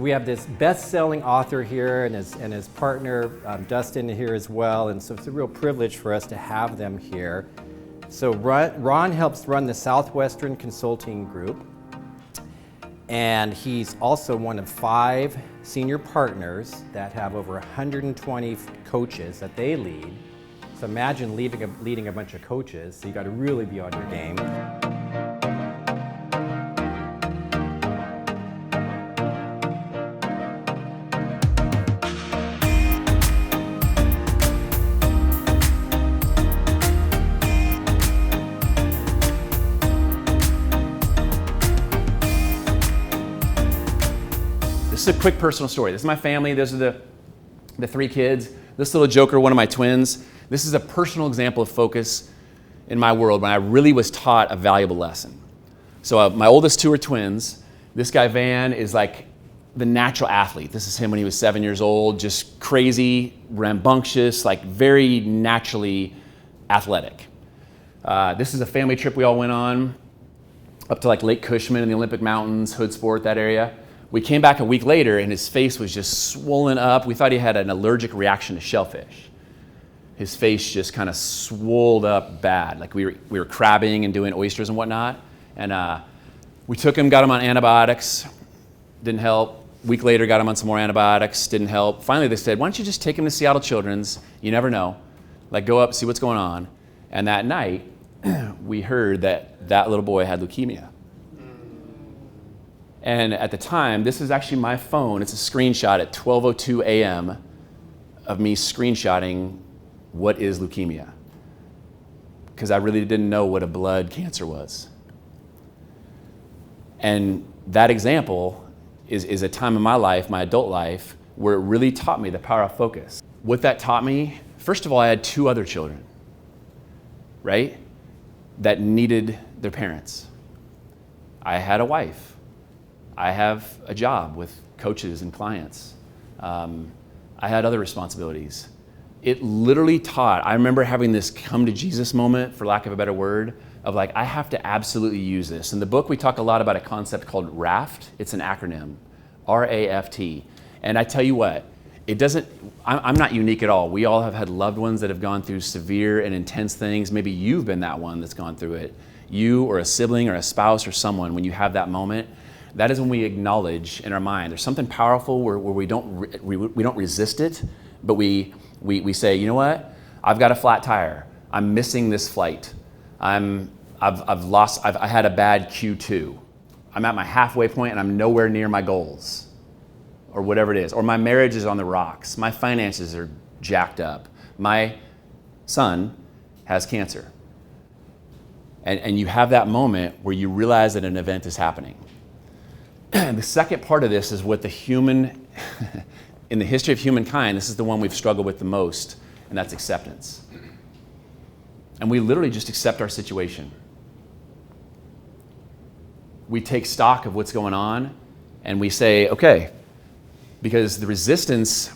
we have this best-selling author here and his partner, Dustin, here as well. And so it's a real privilege for us to have them here. So Ron helps run the Southwestern Consulting Group. And he's also one of 5 senior partners that have over 120 coaches that they lead. So imagine leading a bunch of coaches, so you got to really be on your game. This is a quick personal story. This is my family. Those are the 3 kids. This little joker, one of my twins. This is a personal example of focus in my world when I really was taught a valuable lesson. So my oldest 2 are twins. This guy, Van, is like the natural athlete. This is him when he was 7 years old, just crazy, rambunctious, like very naturally athletic. This is a family trip we all went on up to like Lake Cushman in the Olympic Mountains, Hood Sport, that area. We came back a week later and his face was just swollen up. We thought he had an allergic reaction to shellfish. His face just kind of swolled up bad. Like we were crabbing and doing oysters and whatnot. And we took him, got him on antibiotics, didn't help. A week later, got him on some more antibiotics, didn't help. Finally, they said, why don't you just take him to Seattle Children's? You never know. Like go up, see what's going on. And that night, we heard that little boy had leukemia. And at the time, this is actually my phone. It's a screenshot at 12:02 a.m. of me screenshotting what is leukemia, because I really didn't know what a blood cancer was. And that example is a time in my life, my adult life, where it really taught me the power of focus. What that taught me, first of all, I had 2 other children, right, that needed their parents. I had a wife. I have a job with coaches and clients. I had other responsibilities. It literally taught, I remember having this come to Jesus moment, for lack of a better word, of like, I have to absolutely use this. In the book, we talk a lot about a concept called RAFT. It's an acronym, R-A-F-T. And I tell you what, I'm not unique at all. We all have had loved ones that have gone through severe and intense things. Maybe you've been that one that's gone through it. You or a sibling or a spouse or someone, when you have that moment, that is when we acknowledge in our mind. There's something powerful where we don't resist it, but we say, you know what? I've got a flat tire. I'm missing this flight. I had a bad Q2. I'm at my halfway point and I'm nowhere near my goals, or whatever it is. Or my marriage is on the rocks. My finances are jacked up. My son has cancer. And you have that moment where you realize that an event is happening. The second part of this is what in the history of humankind, this is the one we've struggled with the most, and that's acceptance. And we literally just accept our situation. We take stock of what's going on, and we say, okay, because the resistance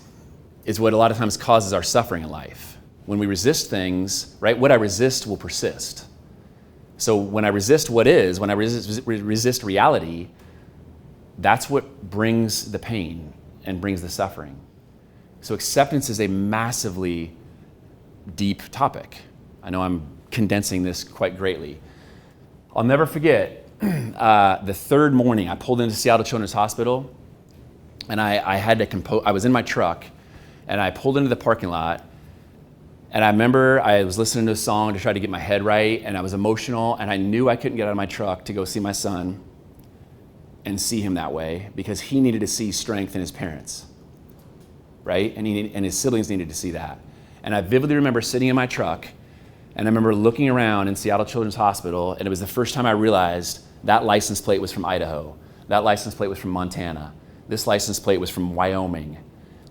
is what a lot of times causes our suffering in life. When we resist things, right, what I resist will persist. So when I resist what is, when I resist reality, that's what brings the pain and brings the suffering. So acceptance is a massively deep topic. I know I'm condensing this quite greatly. I'll never forget the 3rd morning I pulled into Seattle Children's Hospital, and I had to compose. I was in my truck, and I pulled into the parking lot, and I remember I was listening to a song to try to get my head right, and I was emotional, and I knew I couldn't get out of my truck to go see my son and see him that way, because he needed to see strength in his parents, right? And his siblings needed to see that. And I vividly remember sitting in my truck, and I remember looking around in Seattle Children's Hospital, and it was the first time I realized that license plate was from Idaho. That license plate was from Montana. This license plate was from Wyoming.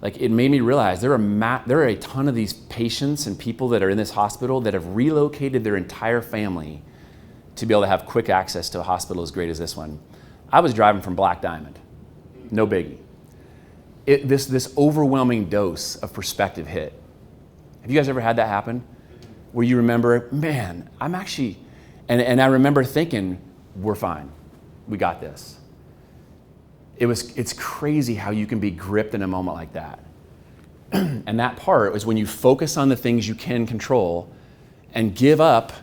Like, it made me realize there are a ton of these patients and people that are in this hospital that have relocated their entire family to be able to have quick access to a hospital as great as this one. I was driving from Black Diamond, no biggie. This overwhelming dose of perspective hit. Have you guys ever had that happen? Where you remember, man, I'm actually, and I remember thinking, we're fine, we got this. It's crazy how you can be gripped in a moment like that. And that part is when you focus on the things you can control and give up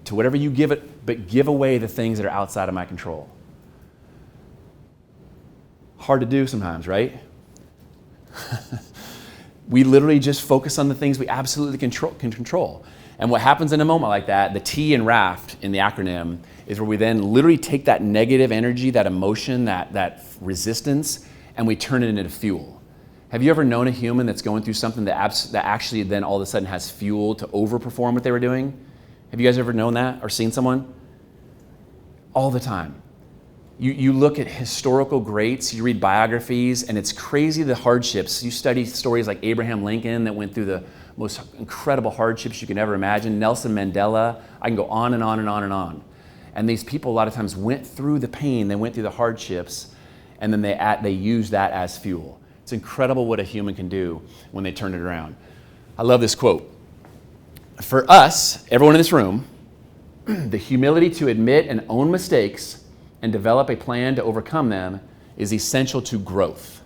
to whatever you give it, but give away the things that are outside of my control. Hard to do sometimes, right? We literally just focus on the things we absolutely can control. And what happens in a moment like that, the T in RAFT in the acronym, is where we then literally take that negative energy, that emotion, that resistance, and we turn it into fuel. Have you ever known a human that's going through something that actually then all of a sudden has fuel to overperform what they were doing? Have you guys ever known that or seen someone? All the time. You look at historical greats, you read biographies, and it's crazy the hardships. You study stories like Abraham Lincoln that went through the most incredible hardships you can ever imagine, Nelson Mandela. I can go on and on and on and on. And these people a lot of times went through the pain, they went through the hardships, and then they use that as fuel. It's incredible what a human can do when they turn it around. I love this quote. For us, everyone in this room, the humility to admit and own mistakes and develop a plan to overcome them is essential to growth.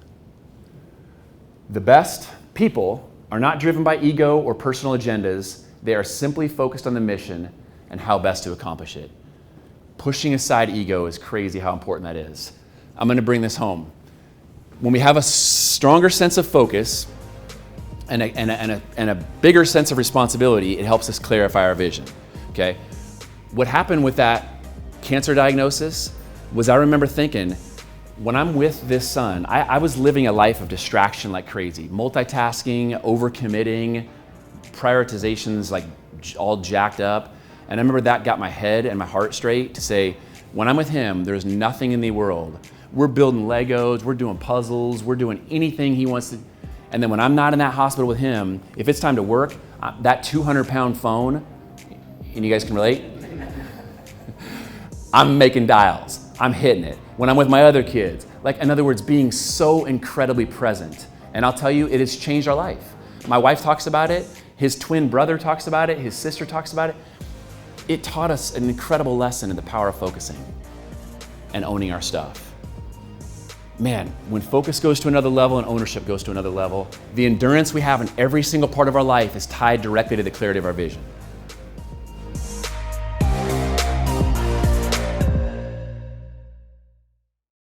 The best people are not driven by ego or personal agendas. They are simply focused on the mission and how best to accomplish it. Pushing aside ego is crazy how important that is. I'm going to bring this home. When we have a stronger sense of focus and a bigger sense of responsibility, it helps us clarify our vision. Okay? What happened with that cancer diagnosis was I remember thinking, when I'm with this son, I was living a life of distraction like crazy, multitasking, overcommitting, prioritizations like all jacked up. And I remember that got my head and my heart straight to say, when I'm with him, there's nothing in the world. We're building Legos, we're doing puzzles, we're doing anything he wants to. And then when I'm not in that hospital with him, if it's time to work, that 200-pound phone, and you guys can relate, I'm making dials. I'm hitting it. When I'm with my other kids, like in other words, being so incredibly present. And I'll tell you, it has changed our life. My wife talks about it. His twin brother talks about it. His sister talks about it. It taught us an incredible lesson in the power of focusing and owning our stuff. Man, when focus goes to another level and ownership goes to another level, the endurance we have in every single part of our life is tied directly to the clarity of our vision.